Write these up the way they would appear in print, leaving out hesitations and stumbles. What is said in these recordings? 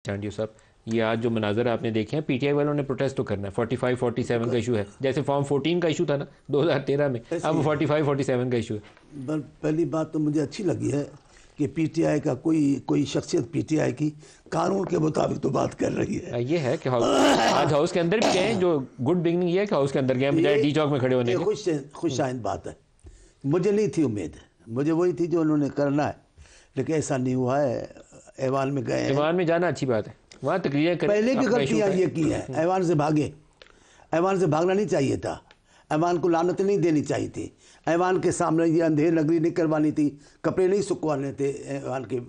چانڈیو صاحب، یہ آج جو مناظر آپ نے دیکھے ہیں، پی ٹی آئی والوں نے پروٹیسٹ تو کرنا ہے، 45 47 کا ایشو ہے، جیسے فارم 14 کا ایشو تھا نا 2013 میں، اب 45 47 کا ایشو ہے۔ پہلی بات تو مجھے اچھی لگی ہے کہ پی ٹی آئی کا کوئی شخصیت پی ٹی آئی کی قانون کے مطابق تو بات کر رہی ہے۔ یہ ہے کہ آج ہاؤس کے اندر بھی گئے، جو گڈ بگننگ یہ ہے کہ ہاؤس کے اندر گئے بجائے ڈی چوک میں کھڑے ہونے کے۔ خوش آئند بات ہے، مجھے نہیں تھی امید، مجھے وہی تھی جو انہوں نے کرنا ہے، لیکن ایسا نہیں ہوا ہے۔ ایوان میں گئے ہیں، ایوان میں جانا اچھی بات ہے، وہاں تقریریں کریں۔ پہلے بھی غلطیاں یہ کی ہیں، ایوان سے بھاگے، ایوان سے بھاگنا نہیں چاہیے تھا، ایوان کو لعنت نہیں دینی چاہیے تھی، ایوان کے سامنے یہ اندھیر نگری نہیں کروانی تھی، کپڑے نہیں سکھوانے تھے ایوان کے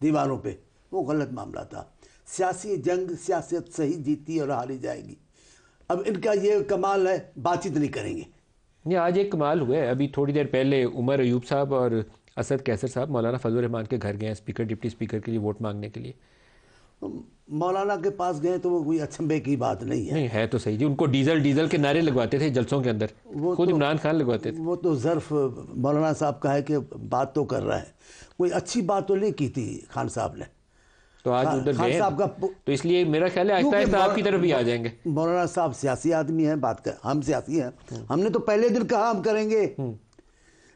دیواروں پہ، وہ غلط معاملہ تھا۔ سیاسی جنگ سیاست صحیح جیتی اور ہاری جائے گی۔ اب ان کا یہ کمال ہے، بات چیت نہیں کریں گے۔ یہ آج ایک کمال ہوا ہے، ابھی تھوڑی دیر پہلے عمر ایوب صاحب اور اسد کیسر صاحب مولانا فضل الرحمان کے گھر گئے ہیں اسپیکر ڈپٹی اسپیکر کے لیے ووٹ مانگنے کے لیے۔ مولانا کے پاس گئے تو وہ کوئی اچھمبے کی بات نہیں ہے۔ نہیں ہے تو صحیح جی، ان کو ڈیزل کے نعرے لگواتے تھے جلسوں کے اندر، خود عمران خان لگواتے تھے۔ وہ تو ظرف مولانا صاحب کا ہے کہ بات تو کر رہا ہے، کوئی اچھی بات تو نہیں کی تھی خان صاحب نے۔ تو آج ادھر گئے تو اس لیے میرا خیال ہے آہستہ آہستہ آپ کی طرف بھی آ جائیں گے۔ مولانا صاحب سیاسی آدمی ہیں، بات کر، ہم سیاسی ہیں، ہم نے تو پہلے دن کہا ہم کریں گے۔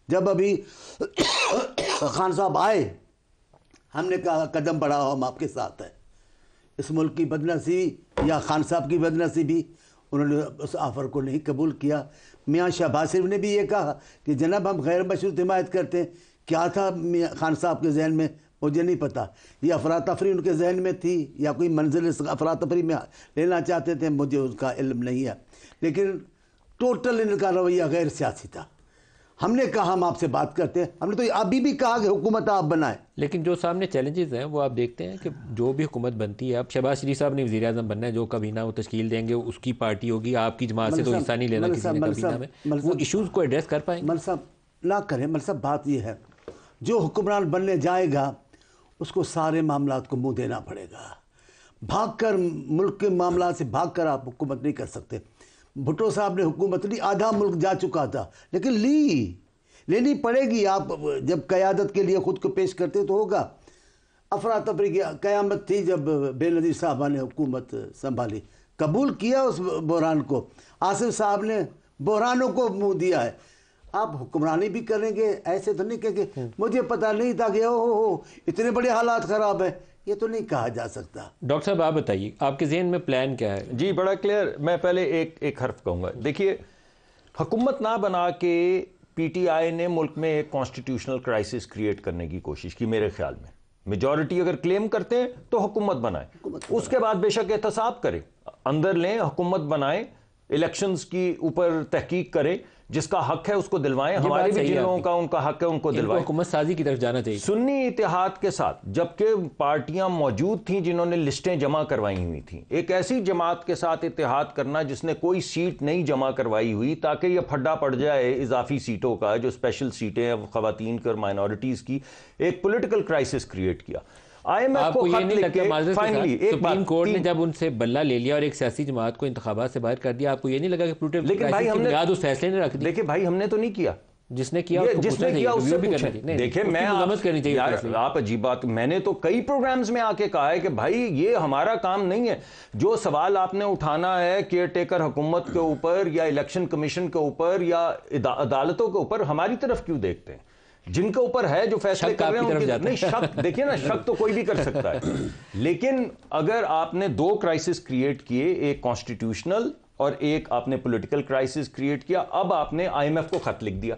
جب ابھی خان صاحب آئے ہم نے کہا قدم بڑھاؤ، ہم آپ کے ساتھ ہیں۔ اس ملک کی بدنصیبی یا خان صاحب کی بدنصیبی، انہوں نے اس آفر کو نہیں قبول کیا۔ میاں شہباز شریف نے بھی یہ کہا کہ جناب ہم غیر مشروط حمایت کرتے ہیں۔ کیا تھا میاں خان صاحب کے ذہن میں مجھے نہیں پتا، یہ افراتفری ان کے ذہن میں تھی یا کوئی منزل اس افراتفری میں لینا چاہتے تھے، مجھے اس کا علم نہیں ہے، لیکن ٹوٹل ان کا رویہ غیر سیاسی تھا۔ ہم نے کہا ہم آپ سے بات کرتے ہیں، ہم نے تو ابھی بھی کہا کہ حکومت آپ بنائیں، لیکن جو سامنے چیلنجز ہیں وہ آپ دیکھتے ہیں کہ جو بھی حکومت بنتی ہے، اب شہباز شریف صاحب نے وزیر اعظم بننا ہے، جو کابینہ وہ تشکیل دیں گے اس کی پارٹی ہوگی، آپ کی جماعت سے تو حصہ نہیں لینا کسی نے کابینہ میں، وہ ایشوز کو ایڈریس کر پائیں گے؟ مل صاحب نہ کریں، مل صاحب بات یہ ہے جو حکمران بننے جائے گا اس کو سارے معاملات کو منہ دینا پڑے گا۔ بھاگ کر ملک کے معاملات سے بھاگ کر آپ حکومت نہیں کر سکتے۔ بھٹو صاحب نے حکومت لی، آدھا ملک جا چکا تھا لیکن لینی پڑے گی۔ آپ جب قیادت کے لیے خود کو پیش کرتے تو ہوگا۔ افراتفری کی قیامت تھی جب بے نظیر صاحبہ نے حکومت سنبھالی، قبول کیا اس بحران کو۔ آصف صاحب نے بحرانوں کو منہ دیا ہے۔ آپ حکمرانی بھی کریں گے، ایسے تو نہیں کہ مجھے پتہ نہیں تھا کہ اتنے بڑے حالات خراب ہیں، یہ تو نہیں کہا جا سکتا۔ ڈاکٹر صاحب آپ بتائیے آپ کے ذہن میں پلان کیا ہے؟ جی بڑا کلیئر، میں پہلے ایک حرف کہوں گا۔ دیکھیے، حکومت نہ بنا کے پی ٹی آئی نے ملک میں ایک کانسٹیٹیوشنل کرائسس کریٹ کرنے کی کوشش کی میرے خیال میں۔ میجورٹی اگر کلیم کرتے ہیں تو حکومت بنائیں، اس کے بعد بے شک احتساب کریں، اندر لیں، حکومت بنائیں، الیکشنز کی اوپر تحقیق کریں، جس کا حق ہے اس کو دلوائیں، ہمارے بھی جن لوگوں کا ان کا حق ہے ان کو دلوائیں۔ حکومت سازی کی طرف جانا چاہیے سنی اتحاد کے ساتھ، جبکہ پارٹیاں موجود تھیں جنہوں نے لسٹیں جمع کروائی ہوئی تھیں، ایک ایسی جماعت کے ساتھ اتحاد کرنا جس نے کوئی سیٹ نہیں جمع کروائی ہوئی تاکہ یہ پھڈا پڑ جائے اضافی سیٹوں کا، جو اسپیشل سیٹیں ہیں خواتین کی اور مائنورٹیز کی، ایک پولیٹیکل کرائسس کریٹ کیا۔ آئی ایم ایف کو خط لکھ کے فائنلی سپریم کورٹ نے جب ان سے بلہ لے لیا اور ایک سیاسی جماعت کو انتخابات سے باہر کر دیا، آپ کو یہ نہیں لگا کہ پولیٹیکل کرائسس کی بنیاد اس فیصلے نے رکھ دی؟ دیکھیں بھائی، ہم نے تو نہیں کیا، جس نے کیا اس سے پوچھیں۔ دیکھیں میں آپ عجیب بات، میں نے تو کئی پروگرامز میں آ کے کہا ہے کہ بھائی یہ ہمارا کام نہیں ہے، جو سوال آپ نے اٹھانا ہے کیئر ٹیکر حکومت کے اوپر یا الیکشن کمیشن کے اوپر یا عدالتوں کے اوپر، ہماری طرف کیوں دیکھتے ہیں؟ جن کے اوپر ہے جو فیصلے کر رہے ہیں نہیں شک، دیکھیں نا، شک تو کوئی بھی کر سکتا ہے، لیکن اگر آپ نے دو کرائسس کریٹ کیے، ایک کانسٹیٹیوشنل اور ایک آپ نے پولیٹیکل کرائسس کریٹ کیا، اب آپ نے آئی ایم ایف کو خط لکھ دیا،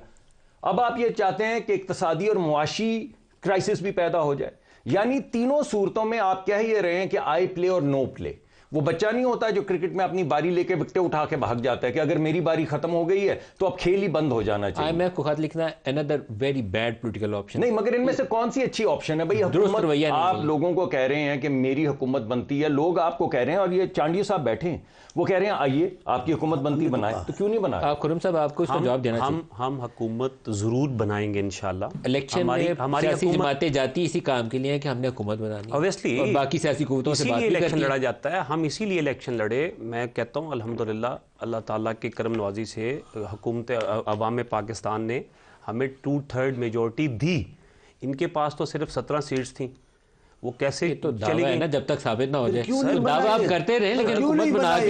اب آپ یہ چاہتے ہیں کہ اقتصادی اور معاشی کرائسس بھی پیدا ہو جائے، یعنی تینوں صورتوں میں آپ کہہ یہ رہے ہیں کہ آئی پلے اور نو پلے۔ وہ بچہ نہیں ہوتا جو کرکٹ میں اپنی باری لے کے وکٹیں اٹھا کے بھاگ جاتا ہے کہ اگر میری باری ختم ہو گئی ہے تو اب کھیل ہی بند ہو جانا چاہیے۔ آئی ایم ایف کو خط لکھنا another very bad political option نہیں، مگر ان میں سے کون سی اچھی آپشن ہے بھائی؟ حکومت آپ لوگوں کو کہہ رہے ہیں کہ میری حکومت بنتی ہے، لوگ آپ کو کہہ رہے ہیں، اور یہ چانڈیو صاحب بیٹھے ہیں وہ کہہ رہے ہیں آئیے آپ کی حکومت بنتی بنائیں، تو کیوں نہیں بنائیں؟ آپ خرم صاحب آپ کو اس کا جواب دینا چاہیے۔ ہم حکومت ضرور بنائیں گے انشاءاللہ۔ الیکشن میں سیاسی جماعتیں جاتی اسی کام کے لیے کہ ہم نے حکومت بنانی ہے، اویسلی اور باقی سیاسی قوتوں سے بات بھی کرتی ہے۔ الیکشن لڑا جاتا ہے، ہم اسی لیے الیکشن لڑے۔ میں کہتا ہوں الحمدللہ اللہ تعالیٰ کے کرم نوازی سے حکومت عوام پاکستان نے ہمیں 2/3 میجورٹی دی۔ ان کے پاس تو صرف 17 سیٹس تھیں، وہ کیسے تو دعویٰ ہے نا جب تک ثابت نہ ہو جائے دعویٰ آپ کرتے رہیں لیکن حکومت بنا کے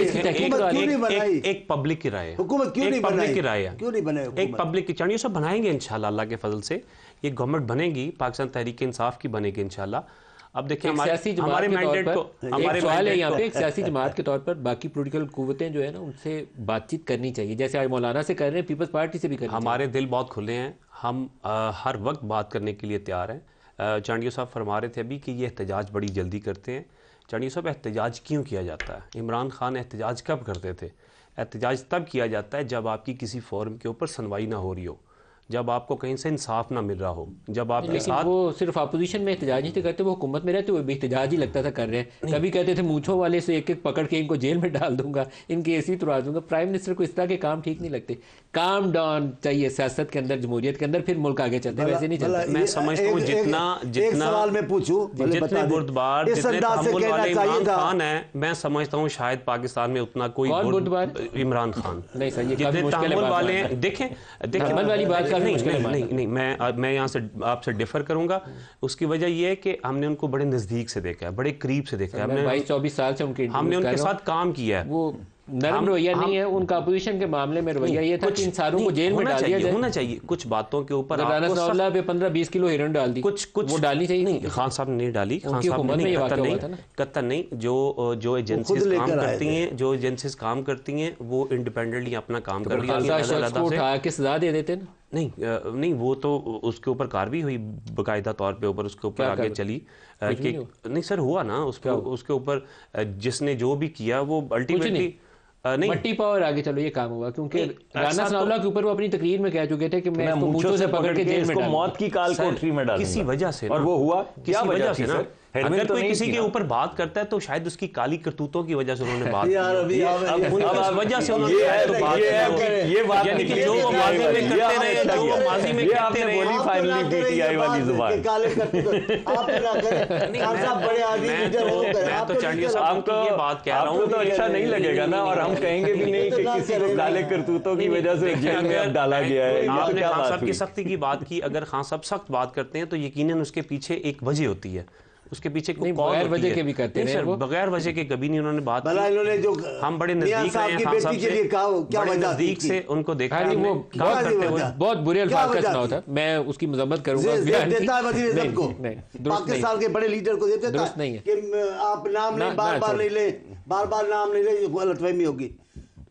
ایک پبلک کی رائے ہے، حکومت کیوں نہیں پبلک کی رائے ہے، کیوں نہیں بنے ایک پبلک کی چانڈیو صاحب بنائیں گے انشاءاللہ اللہ کے فضل سے، یہ گورنمنٹ بنے گی، پاکستان تحریک انصاف کی بنے گی انشاءاللہ. اب دیکھیں ہمارے مینڈیٹ کو، ہمارے سوال ہے یہاں پہ ایک سیاسی جماعت کے طور پر باقی پولیٹیکل قوتیں جو ہے نا ان سے بات چیت کرنی چاہیے، جیسے آج مولانا سے کر رہے ہیں، پیپلز پارٹی سے بھی کریں. ہمارے دل بہت کھلے ہیں، ہم ہر وقت بات کرنے کے لیے تیار ہیں. چانڈیو صاحب فرما رہے تھے ابھی کہ یہ احتجاج بڑی جلدی کرتے ہیں. چانڈیو صاحب احتجاج کیوں کیا جاتا ہے؟ عمران خان احتجاج کب کرتے تھے؟ احتجاج تب کیا جاتا ہے جب آپ کی کسی فورم کے اوپر سنوائی نہ ہو رہی ہو، جب آپ کو کہیں سے انصاف نہ مل رہا ہو، جب آپ کے ساتھ. وہ صرف اپوزیشن میں احتجاج نہیں کرتے، وہ حکومت میں رہتے ہوئے بھی احتجاج ہی لگتا تھا کر رہے ہیں. کبھی کہتے تھے مونچھوں والے سے ایک ایک پکڑ کے ان کو جیل میں ڈال دوں گا، ان کی ایسی ترا دوں گا. پرائم منسٹر کو اس طرح کے کام ٹھیک نہیں لگتے. کام ڈاؤن چاہیے سیاست کے اندر، جمہوریت کے اندر، پھر ملک آگے چلتے ہیں، ویسے نہیں چلتے. میں سمجھتا ہوں جتنا سوال میں پوچھوں، جتنے بردبار جتنے تحمل والے عمران خان ہیں، میں سمجھتا ہوں شاید پاکستان میں اتنا کوئی بردبار عمران خان نہیں سر، یہ جتنے تحمل والے ہیں. دیکھیں تحمل والی بات کافی مشکل ہے. نہیں میں یہاں سے آپ سے ڈیفر کروں گا. اس کی وجہ یہ ہے کہ ہم نے ان کو بڑے نزدیک سے دیکھا ہے، بڑے قریب سے دیکھا ہے. 22-24 سال سے ہم نے ان کے ساتھ کام کیا ہے. وہ نرم رویہ نہیں ہے ان کا اپوزیشن کے معاملے میں. رویہ یہ تھا کہ ان ساروں کو جیل میں ڈال دیا جائے. ہونا چاہیے کچھ باتوں کے اوپر. رانا ثناء اللہ پہ 15-20 کلو ہیروئن ڈال دی، کچھ وہ ڈالنی چاہیے. نہیں، خان صاحب نے نہیں ڈالی. خان صاحب نے قطع نہیں. جو ایجنسیز کام کرتی ہیں، جو ایجنسیز کام کرتی ہیں وہ انڈیپینڈنٹلی اپنا کام کر رہی ہیں. اٹھا کے سزا دے دیتے نا. نہیں وہ تو اس کے اوپر کارروائی ہوئی باقاعدہ طور پہ، اوپر اس کے اوپر آگے چلی. نہیں سر ہوا نا اس کے اوپر جس نے جو بھی کیا وہ الٹیمیٹلی نہیں مٹی پاور آگے چلو یہ کام ہوا. کیونکہ رانا ثناء اللہ کے اوپر وہ اپنی تقریر میں کہہ چکے تھے کہ میں اس کو مونچھوں سے پکڑ کے جیل میں ڈالوں گا، موت کی کال کوٹری میں ڈالوں گا. کسی وجہ سے. اور وہ ہوا کیا وجہ سے نا؟ اگر کوئی کسی کے اوپر بات کرتا ہے تو شاید اس کی کالی کرتوتوں کی وجہ سے انہوں نے بات کی. اس وجہ سے انہوں نے یہ بات یعنی کہ جو وہ ماضی میں کرتے رہے، جو وہ ماضی میں کرتے رہے. بولی فائنلی پی ٹی آئی والی زبان. میں تو چانڈیو صاحب کو یہ بات کہہ رہا ہوں تو اچھا نہیں لگے گا نا، اور ہم کہیں گے بھی نہیں کہ کسی کو کالے کرتوتوں کی وجہ سے جیل میں اب ڈالا گیا ہے. آپ نے خان صاحب کی سختی کی بات کی. اگر خان صاحب سخت بات کرتے ہیں تو یقیناً اس کے پیچھے ایک وجہ ہوتی ہے، اس کے پیچھے بغیر وجہ کے بھی کرتے ہیں. بغیر وجہ کے کبھی نہیں انہوں نے بات کی. ہم بڑے نزدیک ہیں خان صاحب سے، بڑے نزدیک سے ان کو دیکھا ہے. وہ بہت برے الفاظ کا چناؤ تھا. میں اس کی مذمت کروں گا. پاکستان کے بڑے لیڈر کو دیتے درست نہیں ہے کہ آپ نام نہیں بار بار نہیں لیں، بار بار نام نہیں لیں، غلط فہمی ہوگی.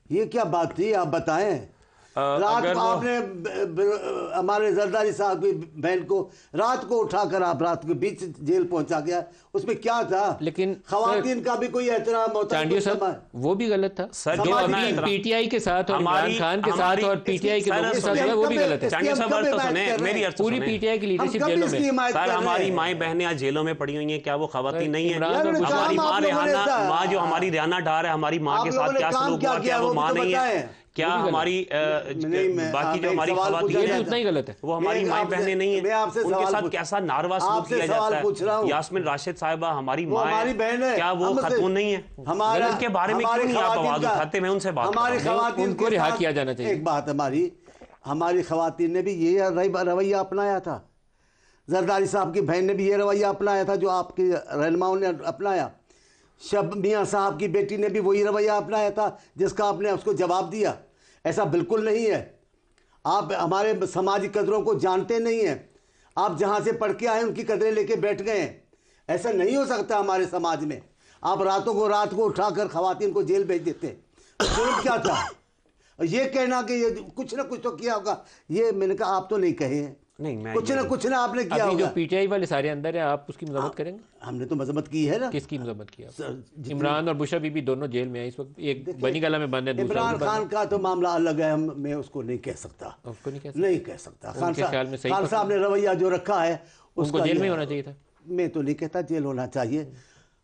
یہ کیا بات تھی آپ بتائیں. رات کو آپ نے ہمارے زرداری صاحب کی بہن کو رات کو اٹھا کر آپ رات کے بیچ جیل پہنچا گیا. اس میں کیا تھا؟ لیکن خواتین کا بھی کوئی احترام ہوتا ہے. وہ بھی غلط تھا. پی ٹی آئی کے ساتھ اور عمران خان کے ساتھ اور پی ٹی آئی کے لوگوں کے ساتھ وہ بھی غلط ہے. پوری پی ٹی آئی کی لیڈرشپ جیلوں میں. سر ہماری مائیں بہنیں آج جیلوں میں پڑی ہوئی ہیں، کیا وہ خواتین نہیں ہیں؟ ہماری ماں ریحانہ، ماں جو ہماری ریحانہ ڈار ہے، ہماری ماں کے ساتھ کیا سلوک ہوا، کیا وہ ماں نہیں ہے؟ کیا ہماری باقی جو ہماری خواتین ہیں اتنا ہی غلط ہے، وہ ہماری مائیں بہنیں نہیں ہیں؟ ان کے ساتھ کیسا ناروا سلوک کیا جاتا ہے. یاسمین راشد صاحبہ ہماری ماں ہے، کیا وہ خاتون نہیں ہے؟ ان کے بارے میں کیوں نہیں آپ آواز اٹھاتے؟ میں ان سے بات کرتا ہوں. ان کو رہا کیا جانا چاہیے. ایک بات ہماری خواتین نے بھی یہ رویہ اپنایا تھا. زرداری صاحب کی بہن نے بھی یہ رویہ اپنایا تھا جو آپ کے رہنماؤں نے اپنایا. شب میاں صاحب کی بیٹی نے بھی وہی رویہ اپنایا تھا جس کا آپ نے اس کو جواب دیا. ایسا بالکل نہیں ہے. آپ ہمارے سماجی قدروں کو جانتے نہیں ہیں. آپ جہاں سے پڑھ کے آئے ان کی قدریں لے کے بیٹھ گئے ہیں. ایسا نہیں ہو سکتا ہمارے سماج میں. آپ رات کو اٹھا کر خواتین کو جیل بھیج دیتے. جرم کیا تھا؟ یہ کہنا کہ یہ کچھ نہ کچھ تو کیا ہوگا، یہ میں نے کہا آپ تو نہیں کہے ہیں. کچھ نہ آپ نے کیا ہوگا. جو پی ٹی آئی والے سارے اندر ہیں، آپ اس کی مذمت کریں گے؟ ہم نے تو مذمت کی ہے نا. کس کی مذمت کی؟ عمران اور بشرا بی بی دونوں جیل میں ہیں اس وقت. ایک بنی گلہ میں بند ہے. عمران خان کا تو معاملہ الگ ہے، میں اس کو نہیں کہہ سکتا. نہیں کہہ سکتا. خان صاحب نے رویہ جو رکھا ہے اس کو جیل میں ہونا چاہیے تھا. میں تو نہیں کہتا جیل ہونا چاہیے.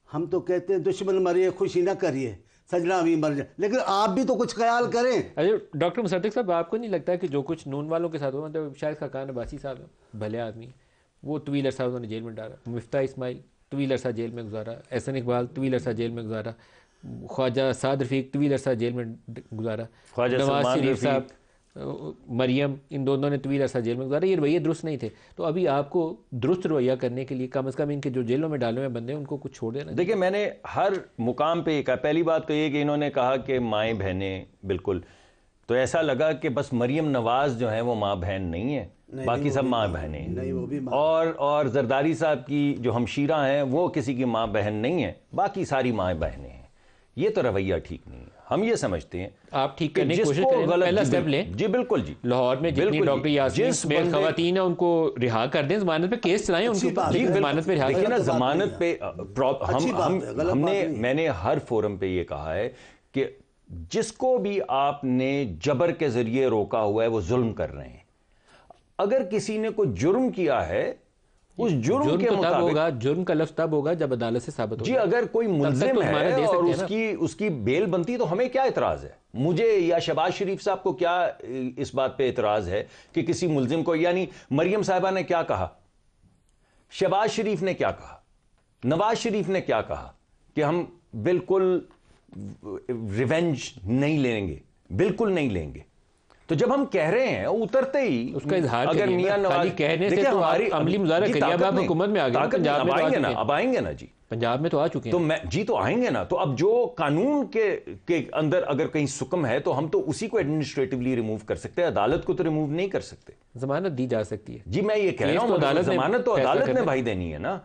ہم تو کہتے ہیں دشمن مرے خوشی نہ کریے، سجنا بھی مر جائے. لیکن آپ بھی تو کچھ خیال کریں. ڈاکٹر مصدق صاحب، آپ کو نہیں لگتا کہ جو کچھ نون والوں کے ساتھ ہوا، مطلب شاید خاقان عباسی صاحب بھلے آدمی، وہ طویل عرصہ انہوں نے جیل میں ڈالا. مفتاح اسماعیل طویل عرصہ جیل میں گزارا. احسن اقبال طویل عرصہ جیل میں گزارا. خواجہ سعد رفیق طویل عرصہ جیل میں گزارا. نواز شریف صاحب مریم، ان دونوں نے طویل عرصہ جیل میں گزارا، یہ رویے درست نہیں تھے. تو ابھی آپ کو درست رویہ کرنے کے لیے کم از کم ان کے جو جیلوں میں ڈالے ہوئے بندے ہیں ان کو کچھ چھوڑ دینا. دیکھیں میں نے ہر مقام پہ یہ کہا، پہلی بات تو یہ کہ انہوں نے کہا کہ مائیں بہنیں، بالکل تو ایسا لگا کہ بس مریم نواز جو ہیں وہ ماں بہن نہیں ہے، باقی سب ماں بہنیں. اور زرداری صاحب کی جو ہمشیرہ ہیں وہ کسی کی ماں بہن نہیں ہے، باقی ساری ماں بہنیں ہیں. یہ تو رویہ ٹھیک نہیں ہے. ہم یہ سمجھتے ہیں آپ ٹھیک کرنے کی کوشش کریں، پہلا سٹیپ لیں. جی بالکل جی. لاہور میں جتنی ڈاکٹر یاسمین سمیت خواتین ہیں ان کو رہا کر دیں، ضمانت پہ کیس چلائیں ان کو، ضمانت پہ رہا کریں. دیکھیں نا ضمانت پہ میں نے ہر فورم پہ یہ کہا ہے کہ جس کو بھی آپ نے جبر کے ذریعے روکا ہوا ہے وہ ظلم کر رہے ہیں. اگر کسی نے کوئی جرم کیا ہے اس جرم کے مطابق ہوگا، جرم کا لفظ تب ہوگا جب عدالت سے ثابت ہوگا. جی اگر کوئی ملزم ہے اور اس کی بیل بنتی تو ہمیں کیا اعتراض ہے؟ مجھے یا شہباز شریف صاحب کو کیا اس بات پہ اعتراض ہے کہ کسی ملزم کو، یعنی مریم صاحبہ نے کیا کہا، شہباز شریف نے کیا کہا، نواز شریف نے کیا کہا کہ ہم بالکل ریونج نہیں لیں گے، بالکل نہیں لیں گے. تو جب ہم کہہ رہے ہیں اترتے ہی اس کا اظہار اگر میاں نواز کہنے سے تو ہماری عملی مظاہرہ کریے. اب آپ حکومت میں آگئے، پنجاب میں آئیں گے نا، اب آئیں گے نا جی، پنجاب میں تو آ چکے ہیں. تو میں جی تو آئیں گے نا. تو اب جو قانون کے اندر اگر کہیں سکم ہے تو ہم تو اسی کو ایڈمنسٹریٹولی ریموو کر سکتے ہیں، عدالت کو تو ریموو نہیں کر سکتے. ضمانت دی جا سکتی ہے. جی میں یہ کہہ رہا ہوں ضمانت تو عدالت نے بھائی دینی ہے نا.